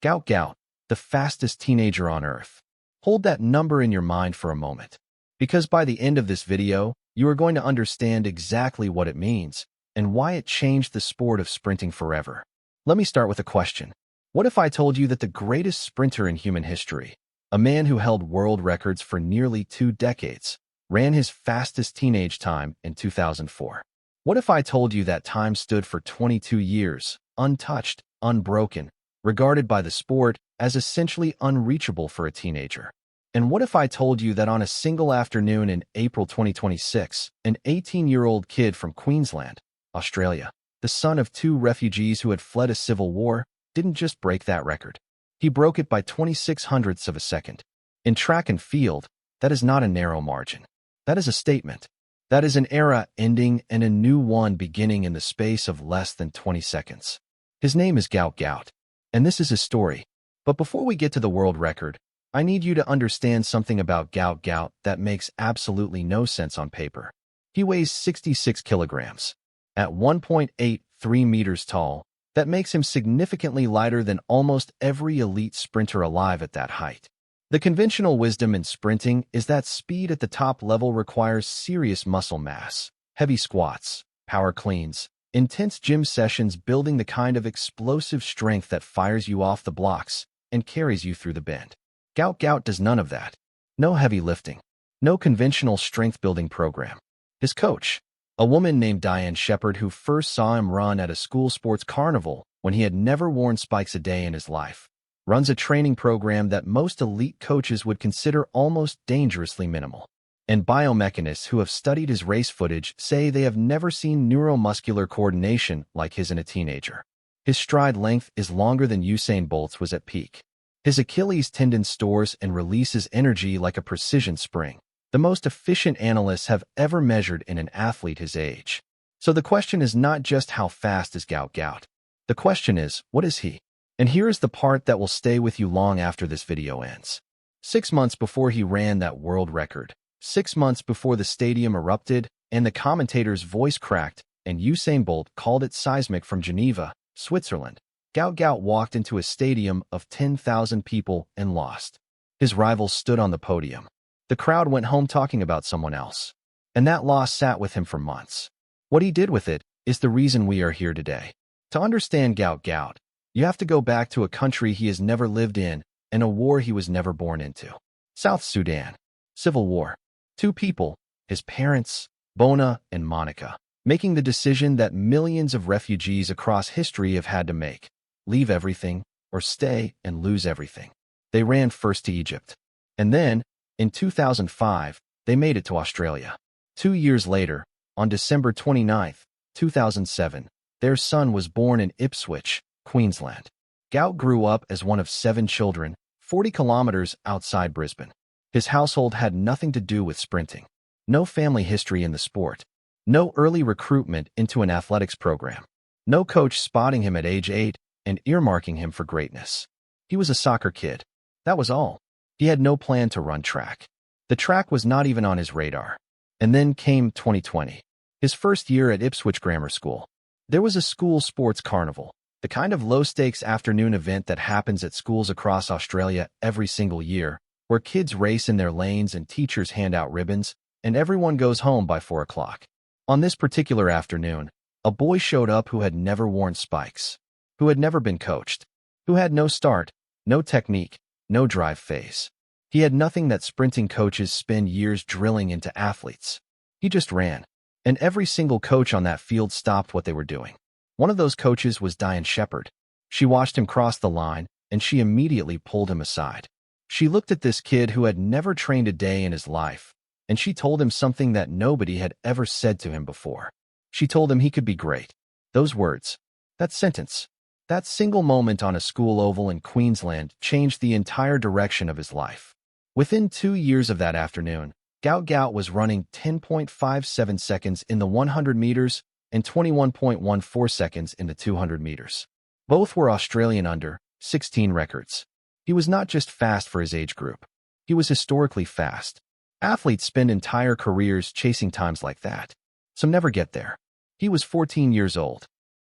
Gout Gout, the fastest teenager on Earth. Hold that number in your mind for a moment, because by the end of this video, you are going to understand exactly what it means and why it changed the sport of sprinting forever. Let me start with a question. What if I told you that the greatest sprinter in human history, a man who held world records for nearly 2 decades, ran his fastest teenage time in 2004? What if I told you that time stood for 22 years, untouched, unbroken, regarded by the sport as essentially unreachable for a teenager? And what if I told you that on a single afternoon in April 2026, an 18-year-old kid from Queensland, Australia, the son of 2 refugees who had fled a civil war, didn't just break that record. He broke it by 26 hundredths of a second. In track and field, that is not a narrow margin. That is a statement. That is an era ending and a new one beginning in the space of less than 20 seconds. His name is Gout Gout, and this is his story. But before we get to the world record, I need you to understand something about Gout Gout that makes absolutely no sense on paper. He weighs 66 kilograms. At 1.83 meters tall, that makes him significantly lighter than almost every elite sprinter alive at that height. The conventional wisdom in sprinting is that speed at the top level requires serious muscle mass, heavy squats, power cleans, intense gym sessions building the kind of explosive strength that fires you off the blocks and carries you through the bend. Gout Gout does none of that. No heavy lifting. No conventional strength-building program. His coach, a woman named Diane Shepherd who first saw him run at a school sports carnival when he had never worn spikes a day in his life, runs a training program that most elite coaches would consider almost dangerously minimal. And biomechanists who have studied his race footage say they have never seen neuromuscular coordination like his in a teenager. His stride length is longer than Usain Bolt's was at peak. His Achilles tendon stores and releases energy like a precision spring, the most efficient analysts have ever measured in an athlete his age. So the question is not just how fast is Gout Gout. The question is, what is he? And here is the part that will stay with you long after this video ends. 6 months before he ran that world record, 6 months before the stadium erupted and the commentator's voice cracked and Usain Bolt called it seismic from Geneva, Switzerland, Gout Gout walked into a stadium of 10,000 people and lost. His rivals stood on the podium. The crowd went home talking about someone else. And that loss sat with him for months. What he did with it is the reason we are here today. To understand Gout Gout, you have to go back to a country he has never lived in and a war he was never born into. South Sudan. Civil War. 2 people, his parents, Bona and Monica, making the decision that millions of refugees across history have had to make. Leave everything or stay and lose everything. They ran first to Egypt. And then, in 2005, they made it to Australia. 2 years later, on December 29, 2007, their son was born in Ipswich, Queensland. Gout grew up as one of 7 children, 40 kilometers outside Brisbane. His household had nothing to do with sprinting. No family history in the sport. No early recruitment into an athletics program. No coach spotting him at age 8 and earmarking him for greatness. He was a soccer kid. That was all. He had no plan to run track. The track was not even on his radar. And then came 2020, his first year at Ipswich Grammar School. There was a school sports carnival, the kind of low-stakes afternoon event that happens at schools across Australia every single year, where kids race in their lanes and teachers hand out ribbons, and everyone goes home by 4 o'clock. On this particular afternoon, a boy showed up who had never worn spikes, who had never been coached, who had no start, no technique, no drive phase. He had nothing that sprinting coaches spend years drilling into athletes. He just ran. And every single coach on that field stopped what they were doing. One of those coaches was Diane Shepherd. She watched him cross the line, and she immediately pulled him aside. She looked at this kid who had never trained a day in his life, and she told him something that nobody had ever said to him before. She told him he could be great. Those words, that sentence, that single moment on a school oval in Queensland changed the entire direction of his life. Within 2 years of that afternoon, Gout Gout was running 10.57 seconds in the 100 meters and 21.14 seconds in the 200 meters. Both were Australian under-16 records. He was not just fast for his age group. He was historically fast. Athletes spend entire careers chasing times like that. Some never get there. He was 14 years old.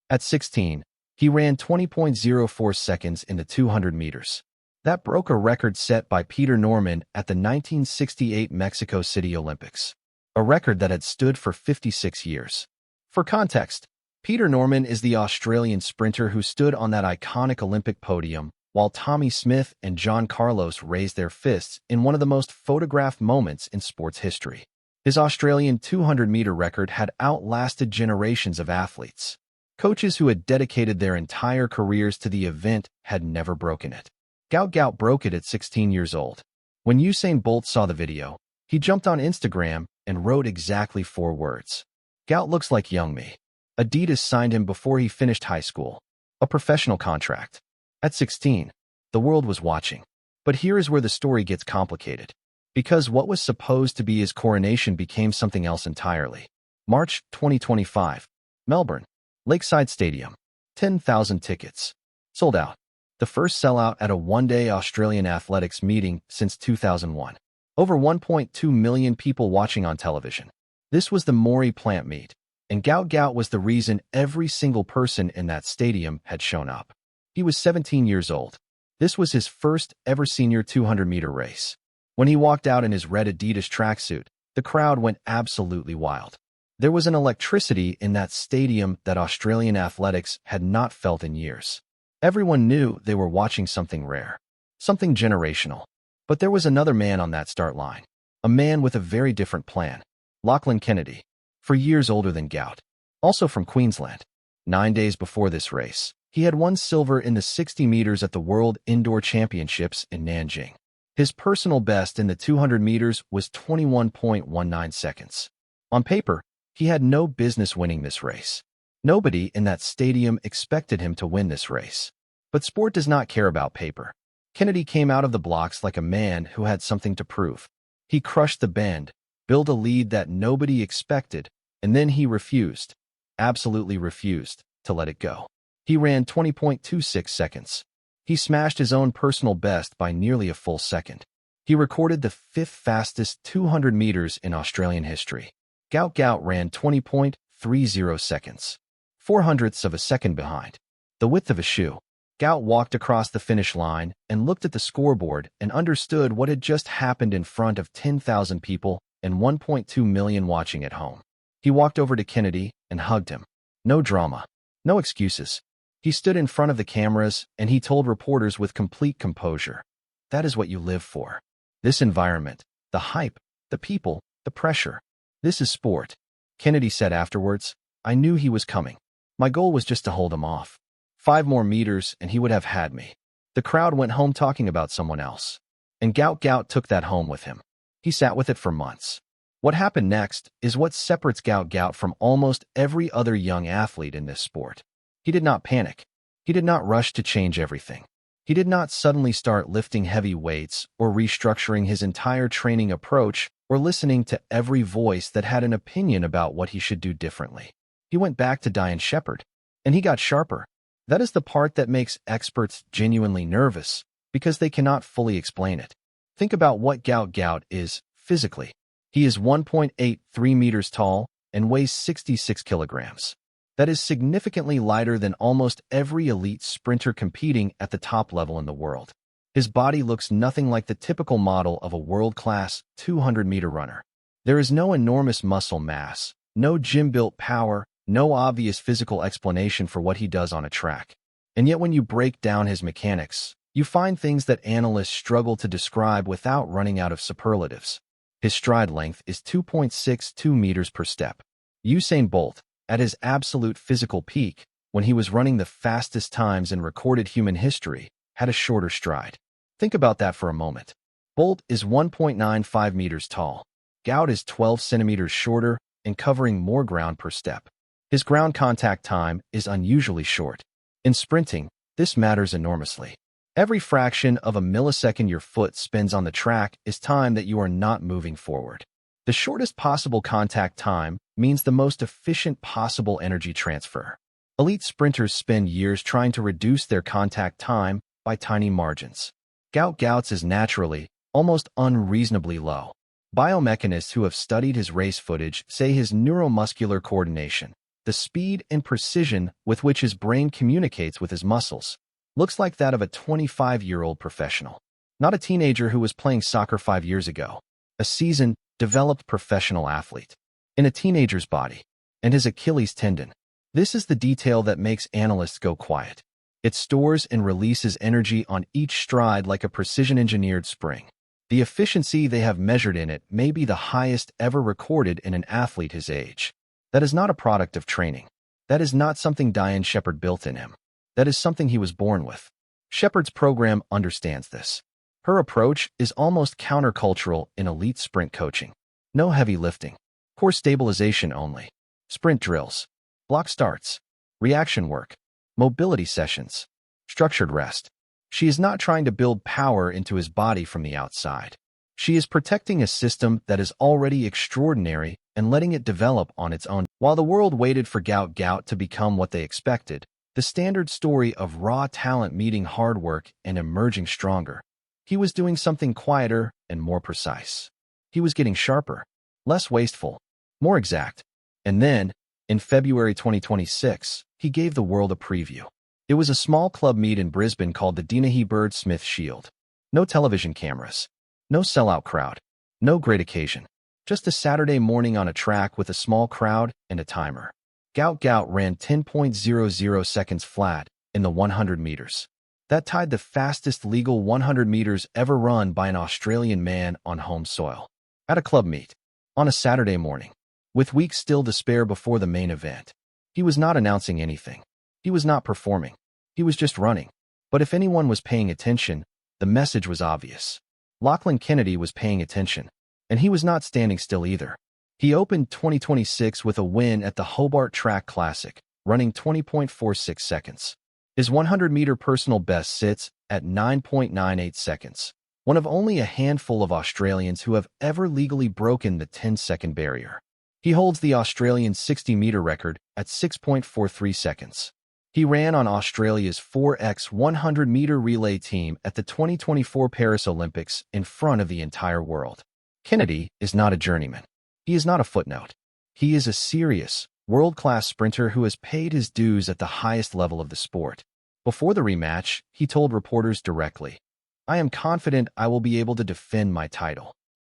At 16, He ran 20.04 seconds in the 200 meters. That broke a record set by Peter Norman at the 1968 Mexico City Olympics, a record that had stood for 56 years. For context, Peter Norman is the Australian sprinter who stood on that iconic Olympic podium while Tommy Smith and John Carlos raised their fists in one of the most photographed moments in sports history. His Australian 200-meter record had outlasted generations of athletes. Coaches who had dedicated their entire careers to the event had never broken it. Gout Gout broke it at 16 years old. When Usain Bolt saw the video, he jumped on Instagram and wrote exactly 4 words. "Gout looks like young me." Adidas signed him before he finished high school, a professional contract. At 16, the world was watching. But here is where the story gets complicated. Because what was supposed to be his coronation became something else entirely. March 2025, Melbourne, Lakeside Stadium, 10,000 tickets. Sold out. The first sellout at a one-day Australian athletics meeting since 2001. Over 1.2 million people watching on television. This was the Maury plant meet, and Gout Gout was the reason every single person in that stadium had shown up. He was 17 years old. This was his first ever senior 200-meter race. When he walked out in his red Adidas tracksuit, the crowd went absolutely wild. There was an electricity in that stadium that Australian athletics had not felt in years. Everyone knew they were watching something rare, something generational. But there was another man on that start line, a man with a very different plan. Lachlan Kennedy, for years older than Gout, also from Queensland. 9 days before this race, he had won silver in the 60 meters at the World Indoor Championships in Nanjing. His personal best in the 200 meters was 21.19 seconds. On paper, he had no business winning this race. Nobody in that stadium expected him to win this race. But sport does not care about paper. Kennedy came out of the blocks like a man who had something to prove. He crushed the bend, built a lead that nobody expected, and then he refused, absolutely refused, to let it go. He ran 20.26 seconds. He smashed his own personal best by nearly a full second. He recorded the 5th fastest 200 meters in Australian history. Gout Gout ran 20.30 seconds, 0.04 of a second behind. The width of a shoe. Gout walked across the finish line and looked at the scoreboard and understood what had just happened in front of 10,000 people and 1.2 million watching at home. He walked over to Kennedy and hugged him. No drama. No excuses. He stood in front of the cameras and he told reporters with complete composure, "That is what you live for. This environment, the hype, the people, the pressure. This is sport." Kennedy said afterwards, "I knew he was coming. My goal was just to hold him off. 5 more meters and he would have had me." The crowd went home talking about someone else. And Gout Gout took that home with him. He sat with it for months. What happened next is what separates Gout Gout from almost every other young athlete in this sport. He did not panic. He did not rush to change everything. He did not suddenly start lifting heavy weights or restructuring his entire training approach or listening to every voice that had an opinion about what he should do differently. He went back to Diane Shepherd, and he got sharper. That is the part that makes experts genuinely nervous, because they cannot fully explain it. Think about what Gout Gout is physically. He is 1.83 meters tall and weighs 66 kilograms. That is significantly lighter than almost every elite sprinter competing at the top level in the world. His body looks nothing like the typical model of a world-class 200-meter runner. There is no enormous muscle mass, no gym-built power, no obvious physical explanation for what he does on a track. And yet when you break down his mechanics, you find things that analysts struggle to describe without running out of superlatives. His stride length is 2.62 meters per step. Usain Bolt, at his absolute physical peak, when he was running the fastest times in recorded human history, had a shorter stride. Think about that for a moment. Bolt is 1.95 meters tall. Gout is 12 centimeters shorter and covering more ground per step. His ground contact time is unusually short. In sprinting, this matters enormously. Every fraction of a millisecond your foot spends on the track is time that you are not moving forward. The shortest possible contact time means the most efficient possible energy transfer. Elite sprinters spend years trying to reduce their contact time by tiny margins. Gout Gout's is naturally, almost unreasonably low. Biomechanists who have studied his race footage say his neuromuscular coordination, the speed and precision with which his brain communicates with his muscles looks like that of a 25-year-old professional. Not a teenager who was playing soccer 5 years ago. A seasoned, developed professional athlete. In a teenager's body. And his Achilles tendon. This is the detail that makes analysts go quiet. It stores and releases energy on each stride like a precision-engineered spring. The efficiency they have measured in it may be the highest ever recorded in an athlete his age. That is not a product of training. That is not something Diane Shepherd built in him. That is something he was born with. Shepherd's program understands this. Her approach is almost countercultural in elite sprint coaching. No heavy lifting. Core stabilization only. Sprint drills. Block starts. Reaction work. Mobility sessions. Structured rest. She is not trying to build power into his body from the outside. She is protecting a system that is already extraordinary and letting it develop on its own. While the world waited for Gout Gout to become what they expected, the standard story of raw talent meeting hard work and emerging stronger, he was doing something quieter and more precise. He was getting sharper, less wasteful, more exact. And then, in February 2026, he gave the world a preview. It was a small club meet in Brisbane called the Dennehy Bird Smith Shield. No television cameras. No sellout crowd. No great occasion. Just a Saturday morning on a track with a small crowd and a timer. Gout Gout ran 10.00 seconds flat in the 100 meters. That tied the fastest legal 100 meters ever run by an Australian man on home soil. At a club meet. On a Saturday morning. With weeks still to spare before the main event. He was not announcing anything. He was not performing. He was just running. But if anyone was paying attention, the message was obvious. Lachlan Kennedy was paying attention. And he was not standing still either. He opened 2026 with a win at the Hobart Track Classic, running 20.46 seconds. His 100-meter personal best sits at 9.98 seconds, one of only a handful of Australians who have ever legally broken the 10-second barrier. He holds the Australian 60-meter record at 6.43 seconds. He ran on Australia's 4x 100-meter relay team at the 2024 Paris Olympics in front of the entire world. Kennedy is not a journeyman. He is not a footnote. He is a serious, world-class sprinter who has paid his dues at the highest level of the sport. Before the rematch, he told reporters directly, "I am confident I will be able to defend my title."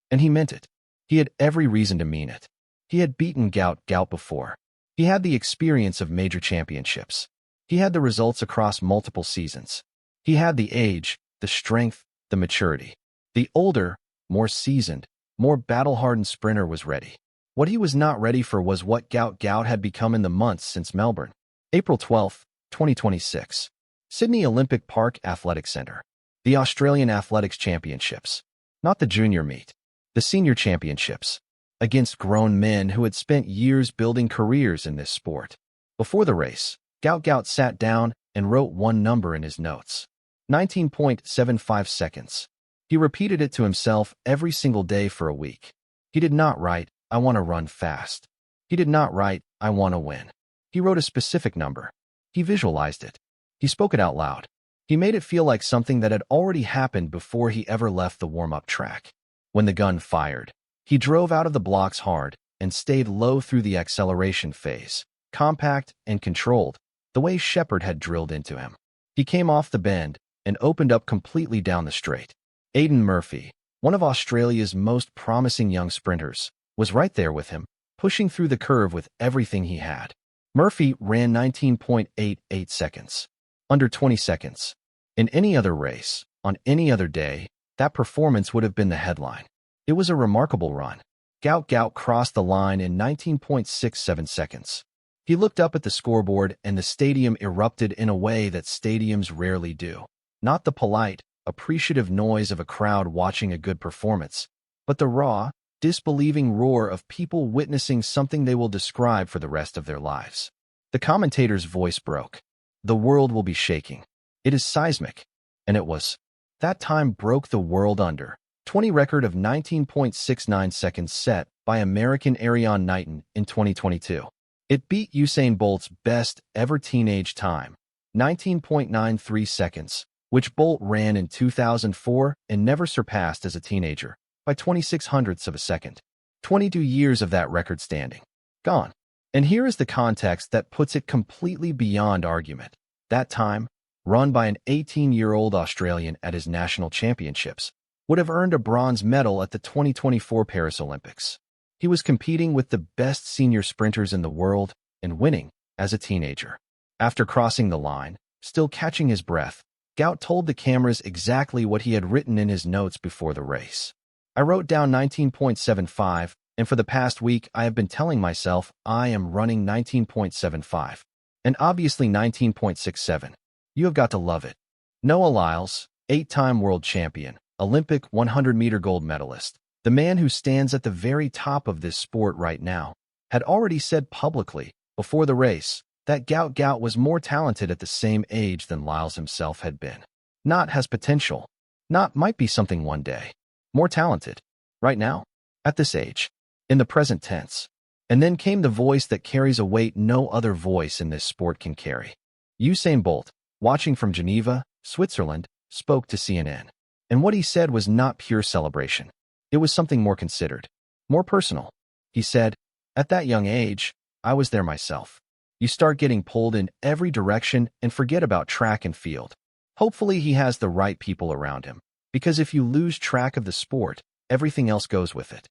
And he meant it. He had every reason to mean it. He had beaten Gout Gout before. He had the experience of major championships. He had the results across multiple seasons. He had the age, the strength, the maturity. The older, more seasoned, more battle-hardened sprinter was ready. What he was not ready for was what Gout Gout had become in the months since Melbourne. April 12, 2026. Sydney Olympic Park Athletic Centre. The Australian Athletics Championships. Not the junior meet. The senior championships. Against grown men who had spent years building careers in this sport. Before the race, Gout Gout sat down and wrote one number in his notes. 19.75 seconds. He repeated it to himself every single day for a week. He did not write, "I want to run fast." He did not write, "I want to win." He wrote a specific number. He visualized it. He spoke it out loud. He made it feel like something that had already happened before he ever left the warm-up track. When the gun fired, he drove out of the blocks hard and stayed low through the acceleration phase, compact and controlled, the way Shepherd had drilled into him. He came off the bend and opened up completely down the straight. Aidan Murphy, one of Australia's most promising young sprinters, was right there with him, pushing through the curve with everything he had. Murphy ran 19.88 seconds. Under 20 seconds. In any other race, on any other day, that performance would have been the headline. It was a remarkable run. Gout Gout crossed the line in 19.67 seconds. He looked up at the scoreboard and the stadium erupted in a way that stadiums rarely do. Not the polite, appreciative noise of a crowd watching a good performance, but the raw, disbelieving roar of people witnessing something they will describe for the rest of their lives. The commentator's voice broke. The world will be shaking. It is seismic. And it was. That time broke the world under 20 record of 19.69 seconds set by American Ariane Knighton in 2022. It beat Usain Bolt's best ever teenage time, 19.93 seconds, which Bolt ran in 2004 and never surpassed as a teenager, by 26 hundredths of a second. 22 years of that record standing. Gone. And here is the context that puts it completely beyond argument. That time, run by an 18-year-old Australian at his national championships, would have earned a bronze medal at the 2024 Paris Olympics. He was competing with the best senior sprinters in the world and winning as a teenager. After crossing the line, still catching his breath, Gout told the cameras exactly what he had written in his notes before the race. I wrote down 19.75, and for the past week I have been telling myself I am running 19.75. And obviously 19.67. You have got to love it. Noah Lyles, 8-time world champion, Olympic 100-meter gold medalist, the man who stands at the very top of this sport right now, had already said publicly, before the race, that Gout Gout was more talented at the same age than Lyles himself had been. Not has potential. Not might be something one day. More talented. Right now. At this age. In the present tense. And then came the voice that carries a weight no other voice in this sport can carry. Usain Bolt, watching from Geneva, Switzerland, spoke to CNN. And what he said was not pure celebration. It was something more considered. More personal. He said, "At that young age, I was there myself. You start getting pulled in every direction and forget about track and field. Hopefully he has the right people around him, because if you lose track of the sport, everything else goes with it."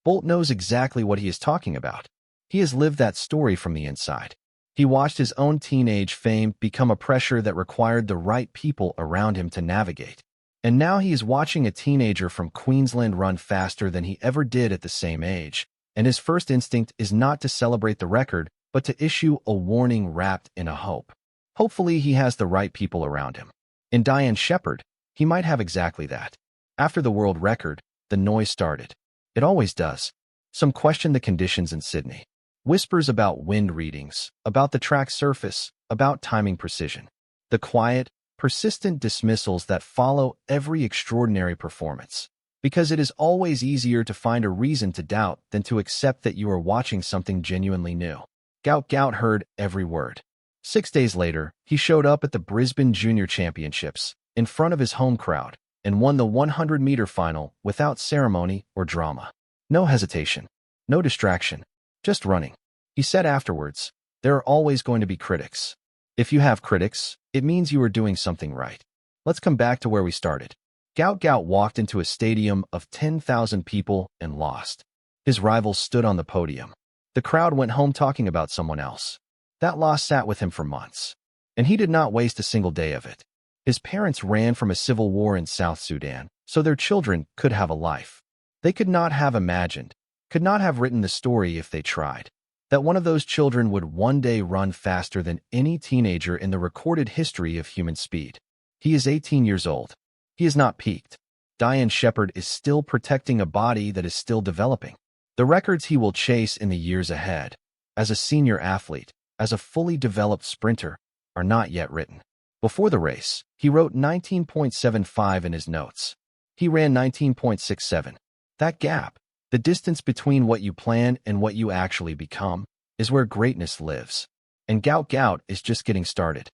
Bolt knows exactly what he is talking about. He has lived that story from the inside. He watched his own teenage fame become a pressure that required the right people around him to navigate. And now he is watching a teenager from Queensland run faster than he ever did at the same age, and his first instinct is not to celebrate the record, but to issue a warning wrapped in a hope. Hopefully he has the right people around him. In Diane Shepherd, he might have exactly that. After the world record, the noise started. It always does. Some questioned the conditions in Sydney. Whispers about wind readings, about the track surface, about timing precision. The quiet, persistent dismissals that follow every extraordinary performance. Because it is always easier to find a reason to doubt than to accept that you are watching something genuinely new. Gout Gout heard every word. 6 days later, he showed up at the Brisbane Junior Championships, in front of his home crowd, and won the 100-meter final without ceremony or drama. No hesitation. No distraction. Just running. He said afterwards, "There are always going to be critics. If you have critics, it means you are doing something right." Let's come back to where we started. Gout Gout walked into a stadium of 10,000 people and lost. His rivals stood on the podium. The crowd went home talking about someone else. That loss sat with him for months. And he did not waste a single day of it. His parents ran from a civil war in South Sudan, so their children could have a life. They could not have imagined, could not have written the story if they tried, that one of those children would one day run faster than any teenager in the recorded history of human speed. He is 18 years old. He is not peaked. Diane Shepherd is still protecting a body that is still developing. The records he will chase in the years ahead, as a senior athlete, as a fully developed sprinter, are not yet written. Before the race, he wrote 19.75 in his notes. He ran 19.67. That gap, the distance between what you plan and what you actually become, is where greatness lives. And Gout Gout is just getting started.